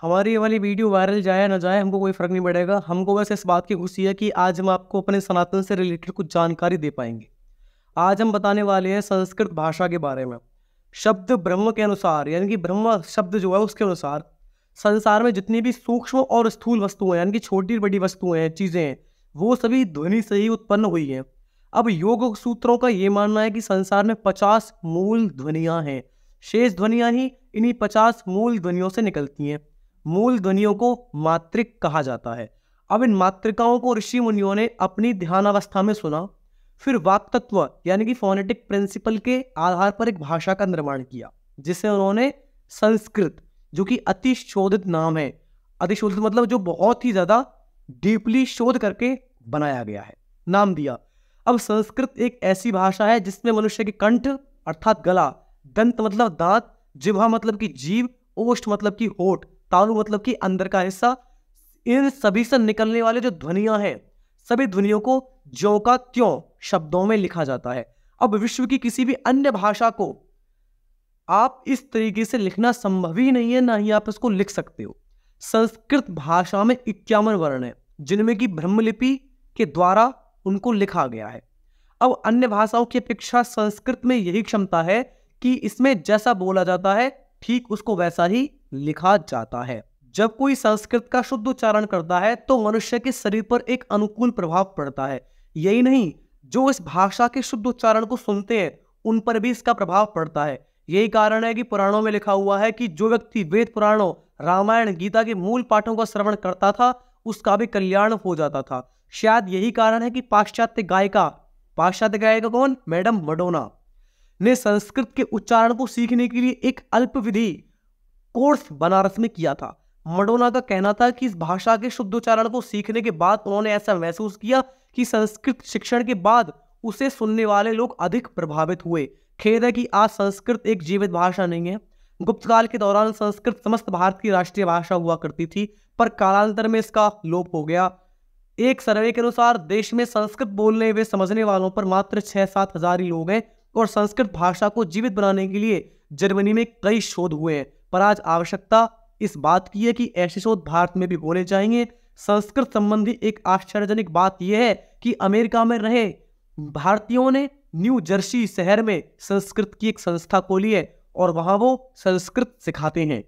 हमारी ये वाली वीडियो वायरल जाए ना जाए हमको कोई फ़र्क नहीं पड़ेगा। हमको बस इस बात की खुशी है कि आज हम आपको अपने सनातन से रिलेटेड कुछ जानकारी दे पाएँगे। आज हम बताने वाले हैं संस्कृत भाषा के बारे में। शब्द ब्रह्म के अनुसार यानी कि ब्रह्म शब्द जो है उसके अनुसार संसार में जितनी भी सूक्ष्म और स्थूल वस्तुएँ यानी कि छोटी-बड़ी वस्तुएँ हैं, चीज़ें हैं, वो सभी ध्वनि से ही उत्पन्न हुई हैं। अब योग सूत्रों का ये मानना है कि संसार में 50 मूल ध्वनियाँ हैं। शेष ध्वनियाँ ही इन्हीं 50 मूल ध्वनियों से निकलती हैं। मूल ध्वनियों को मात्रिक कहा जाता है। अब इन मात्रिकाओं को ऋषि मुनियों ने अपनी ध्यानावस्था में सुना, फिर वाक तत्व यानी कि फोनेटिक प्रिंसिपल के आधार पर एक भाषा का निर्माण किया, जिसे उन्होंने संस्कृत, जो कि अति शोधित नाम है, अति शोधित मतलब जो बहुत ही ज्यादा डीपली शोध करके बनाया गया है, नाम दिया। अब संस्कृत एक ऐसी भाषा है जिसमें मनुष्य के कंठ अर्थात गला, दंत मतलब दांत, जिह्वा मतलब की जीभ, ओष्ठ मतलब की होठ, तालु मतलब कि अंदर का हिस्सा, इन सभी से निकलने वाले जो ध्वनियां हैं, सभी ध्वनियों को ज्यों का त्यों शब्दों में लिखा जाता है। अब विश्व की किसी भी अन्य भाषा को आप इस तरीके से लिखना संभव ही नहीं है, ना ही आप इसको लिख सकते हो। संस्कृत भाषा में 51 वर्ण है, जिनमें की ब्रह्मलिपि के द्वारा उनको लिखा गया है। अब अन्य भाषाओं की अपेक्षा संस्कृत में यही क्षमता है कि इसमें जैसा बोला जाता है ठीक उसको वैसा ही लिखा जाता है। जब कोई संस्कृत का शुद्ध उच्चारण करता है तो मनुष्य के शरीर पर एक अनुकूल प्रभाव पड़ता है। यही नहीं, जो इस भाषा के शुद्ध उच्चारण को सुनते हैं उन पर भी इसका प्रभाव पड़ता है। यही कारण है कि पुराणों में लिखा हुआ है कि जो व्यक्ति वेद पुराणों, रामायण, गीता के मूल पाठों का श्रवण करता था उसका भी कल्याण हो जाता था। शायद यही कारण है कि पाश्चात्य गायिका कौन? मैडम मडोना ने संस्कृत के उच्चारण को सीखने के लिए एक अल्पविधि कोर्स बनारस में किया था। मडोना का कहना था कि इस भाषा के शुद्ध उच्चारण को सीखने के बाद उन्होंने ऐसा महसूस किया कि संस्कृत शिक्षण के बाद उसे सुनने वाले लोग अधिक प्रभावित हुए। खेद है कि आज संस्कृत एक जीवित भाषा नहीं है। गुप्त काल के दौरान संस्कृत समस्त भारत की राष्ट्रीय भाषा हुआ करती थी, पर कालांतर में इसका लोप हो गया। एक सर्वे के अनुसार देश में संस्कृत बोलने व समझने वालों पर मात्र 6-7 हजार ही लोग हैं और संस्कृत भाषा को जीवित बनाने के लिए जर्मनी में कई शोध हुए हैं। पर आज आवश्यकता इस बात की है कि ऐसे शोध भारत में भी होने चाहिए। संस्कृत संबंधी एक आश्चर्यजनक बात यह है कि अमेरिका में रहे भारतीयों ने न्यू जर्सी शहर में संस्कृत की एक संस्था खोली है और वहां वो संस्कृत सिखाते हैं।